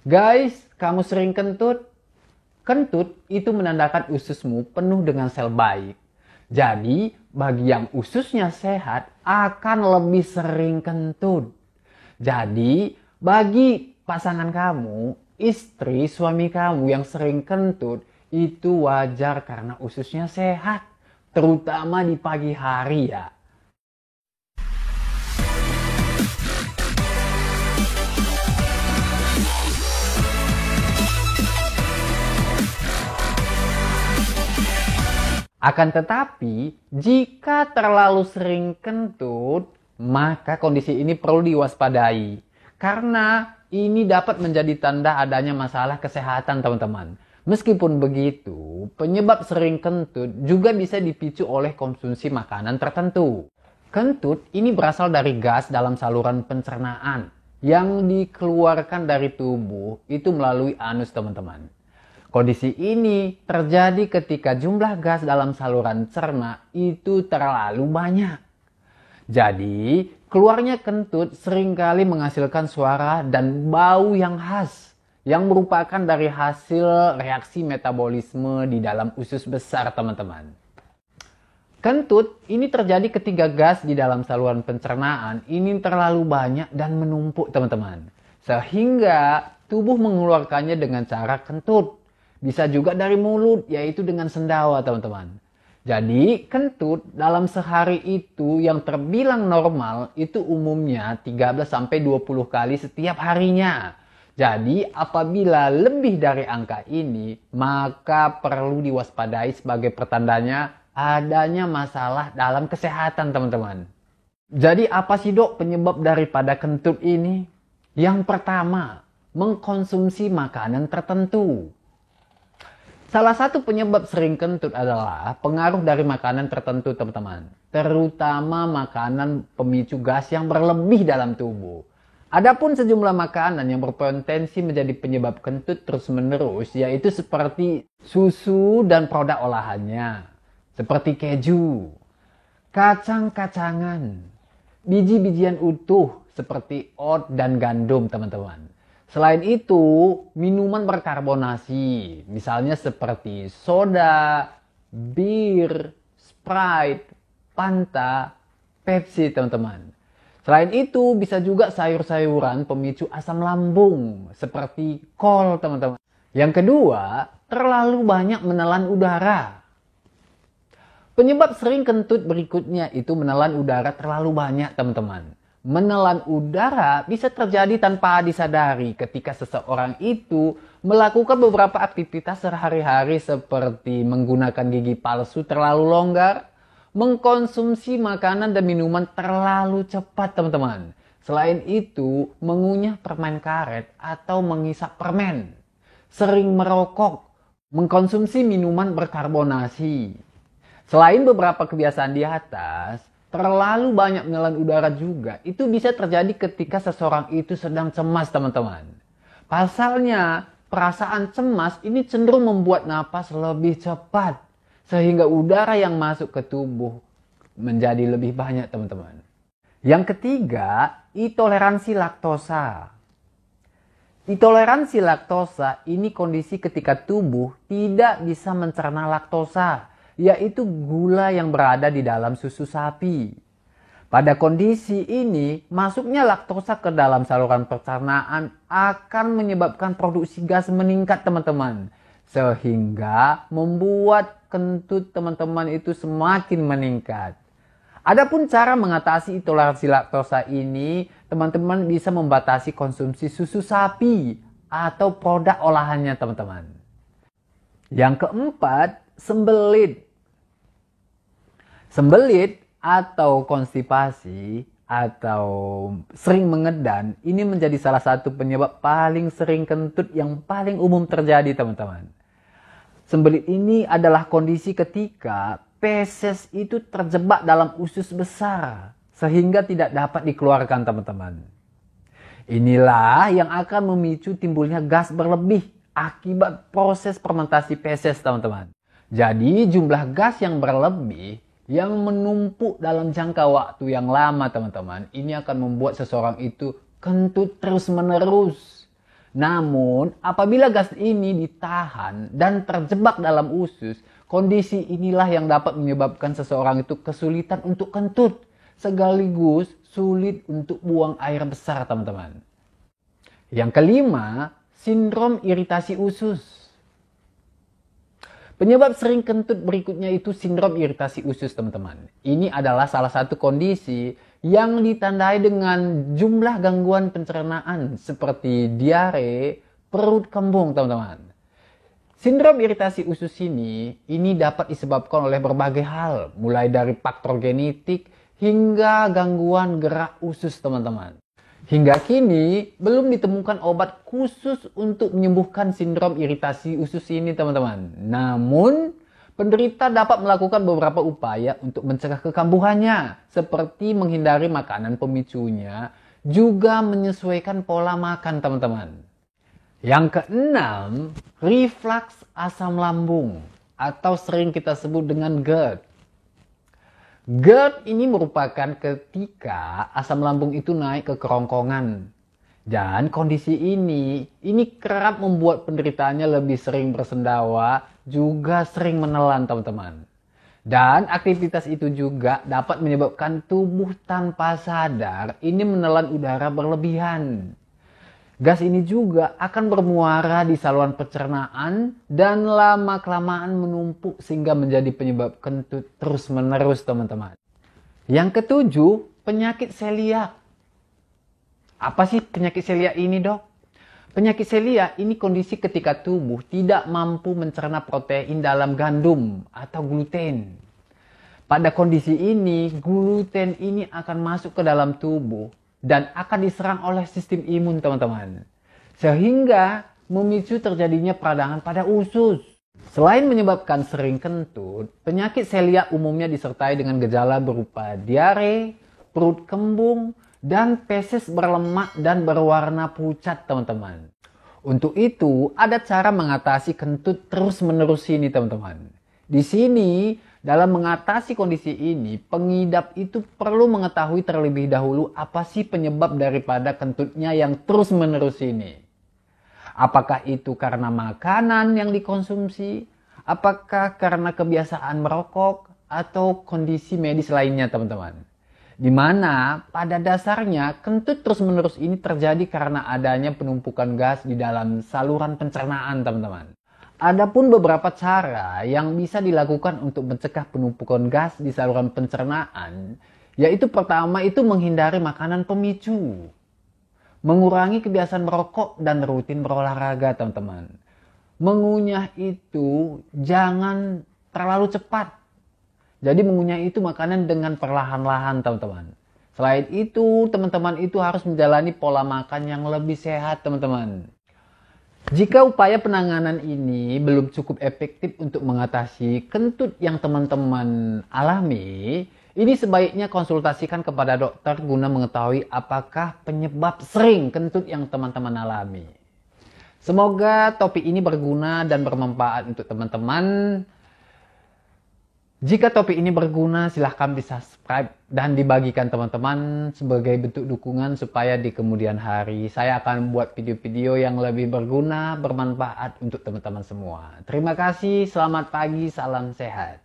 Guys, kamu sering kentut? Kentut itu menandakan ususmu penuh dengan sel baik. Jadi, bagi yang ususnya sehat akan lebih sering kentut. Jadi, bagi pasangan kamu, istri, suami kamu yang sering kentut, itu wajar karena ususnya sehat. Terutama di pagi hari ya. Akan tetapi, jika terlalu sering kentut, maka kondisi ini perlu diwaspadai. Karena ini dapat menjadi tanda adanya masalah kesehatan teman-teman. Meskipun begitu, penyebab sering kentut juga bisa dipicu oleh konsumsi makanan tertentu. Kentut ini berasal dari gas dalam saluran pencernaan yang dikeluarkan dari tubuh itu melalui anus teman-teman. Kondisi ini terjadi ketika jumlah gas dalam saluran cerna itu terlalu banyak. Jadi, keluarnya kentut seringkali menghasilkan suara dan bau yang khas yang merupakan dari hasil reaksi metabolisme di dalam usus besar, teman-teman. Kentut ini terjadi ketika gas di dalam saluran pencernaan ini terlalu banyak dan menumpuk, teman-teman. Sehingga tubuh mengeluarkannya dengan cara kentut. Bisa juga dari mulut, yaitu dengan sendawa, teman-teman. Jadi, kentut dalam sehari itu yang terbilang normal itu umumnya 13-20 kali setiap harinya. Jadi, apabila lebih dari angka ini, maka perlu diwaspadai sebagai pertandanya adanya masalah dalam kesehatan, teman-teman. Jadi, apa sih dok penyebab daripada kentut ini? Yang pertama, mengkonsumsi makanan tertentu. Salah satu penyebab sering kentut adalah pengaruh dari makanan tertentu, teman-teman. Terutama makanan pemicu gas yang berlebih dalam tubuh. Adapun sejumlah makanan yang berpotensi menjadi penyebab kentut terus-menerus, yaitu seperti susu dan produk olahannya, seperti keju, kacang-kacangan, biji-bijian utuh seperti oat dan gandum, teman-teman. Selain itu, minuman berkarbonasi, misalnya seperti soda, bir, Sprite, Fanta, Pepsi, teman-teman. Selain itu, bisa juga sayur-sayuran pemicu asam lambung, seperti kol, teman-teman. Yang kedua, terlalu banyak menelan udara. Penyebab sering kentut berikutnya itu menelan udara terlalu banyak, teman-teman. Menelan udara bisa terjadi tanpa disadari ketika seseorang itu melakukan beberapa aktivitas sehari-hari seperti menggunakan gigi palsu terlalu longgar, mengkonsumsi makanan dan minuman terlalu cepat, teman-teman. Selain itu, mengunyah permen karet atau menghisap permen, sering merokok, mengkonsumsi minuman berkarbonasi. Selain beberapa kebiasaan di atas, terlalu banyak menelan udara juga itu bisa terjadi ketika seseorang itu sedang cemas, teman-teman. Pasalnya, perasaan cemas ini cenderung membuat napas lebih cepat. Sehingga udara yang masuk ke tubuh menjadi lebih banyak, teman-teman. Yang ketiga, intoleransi laktosa. Intoleransi laktosa ini kondisi ketika tubuh tidak bisa mencerna laktosa, yaitu gula yang berada di dalam susu sapi. Pada kondisi ini, masuknya laktosa ke dalam saluran pencernaan akan menyebabkan produksi gas meningkat, teman-teman. Sehingga membuat kentut teman-teman itu semakin meningkat. Adapun cara mengatasi intoleransi laktosa ini, teman-teman bisa membatasi konsumsi susu sapi atau produk olahannya, teman-teman. Yang keempat, sembelit. Sembelit atau konstipasi atau sering mengedan ini menjadi salah satu penyebab paling sering kentut yang paling umum terjadi, teman-teman. Sembelit ini adalah kondisi ketika feses itu terjebak dalam usus besar sehingga tidak dapat dikeluarkan, teman-teman. Inilah yang akan memicu timbulnya gas berlebih akibat proses fermentasi feses, teman-teman. Jadi jumlah gas yang berlebih yang menumpuk dalam jangka waktu yang lama, teman-teman, ini akan membuat seseorang itu kentut terus-menerus. Namun, apabila gas ini ditahan dan terjebak dalam usus, kondisi inilah yang dapat menyebabkan seseorang itu kesulitan untuk kentut, sekaligus sulit untuk buang air besar, teman-teman. Yang kelima, sindrom iritasi usus. Penyebab sering kentut berikutnya itu sindrom iritasi usus, teman-teman. Ini adalah salah satu kondisi yang ditandai dengan jumlah gangguan pencernaan seperti diare, perut kembung, teman-teman. Sindrom iritasi usus ini dapat disebabkan oleh berbagai hal, mulai dari faktor genetik hingga gangguan gerak usus, teman-teman. Hingga kini belum ditemukan obat khusus untuk menyembuhkan sindrom iritasi usus ini, teman-teman. Namun, penderita dapat melakukan beberapa upaya untuk mencegah kekambuhannya, seperti menghindari makanan pemicunya, juga menyesuaikan pola makan, teman-teman. Yang keenam, reflux asam lambung atau sering kita sebut dengan GERD. GERD ini merupakan ketika asam lambung itu naik ke kerongkongan. Dan kondisi ini kerap membuat penderitaannya lebih sering bersendawa, juga sering menelan, teman-teman. Dan aktivitas itu juga dapat menyebabkan tubuh tanpa sadar ini menelan udara berlebihan. Gas ini juga akan bermuara di saluran pencernaan dan lama-kelamaan menumpuk sehingga menjadi penyebab kentut terus-menerus, teman-teman. Yang ketujuh, penyakit seliak. Apa sih penyakit seliak ini, dok? Penyakit seliak ini kondisi ketika tubuh tidak mampu mencerna protein dalam gandum atau gluten. Pada kondisi ini, gluten ini akan masuk ke dalam tubuh dan akan diserang oleh sistem imun, teman-teman. Sehingga memicu terjadinya peradangan pada usus. Selain menyebabkan sering kentut, penyakit seliak umumnya disertai dengan gejala berupa diare, perut kembung, dan feses berlemak dan berwarna pucat, teman-teman. Untuk itu, ada cara mengatasi kentut terus-menerus ini, teman-teman. Di sini, dalam mengatasi kondisi ini, pengidap itu perlu mengetahui terlebih dahulu apa sih penyebab daripada kentutnya yang terus-menerus ini. Apakah itu karena makanan yang dikonsumsi? Apakah karena kebiasaan merokok? Atau kondisi medis lainnya, teman-teman? Di mana pada dasarnya kentut terus-menerus ini terjadi karena adanya penumpukan gas di dalam saluran pencernaan, teman-teman. Adapun beberapa cara yang bisa dilakukan untuk mencegah penumpukan gas di saluran pencernaan, yaitu pertama itu menghindari makanan pemicu, mengurangi kebiasaan merokok dan rutin berolahraga, teman-teman. Mengunyah itu jangan terlalu cepat. Jadi mengunyah itu makanan dengan perlahan-lahan, teman-teman. Selain itu, teman-teman itu harus menjalani pola makan yang lebih sehat, teman-teman. Jika upaya penanganan ini belum cukup efektif untuk mengatasi kentut yang teman-teman alami, ini sebaiknya konsultasikan kepada dokter guna mengetahui apakah penyebab sering kentut yang teman-teman alami. Semoga topik ini berguna dan bermanfaat untuk teman-teman. Jika topik ini berguna, silahkan di-subscribe dan dibagikan teman-teman sebagai bentuk dukungan supaya di kemudian hari saya akan membuat video-video yang lebih berguna, bermanfaat untuk teman-teman semua. Terima kasih, selamat pagi, salam sehat.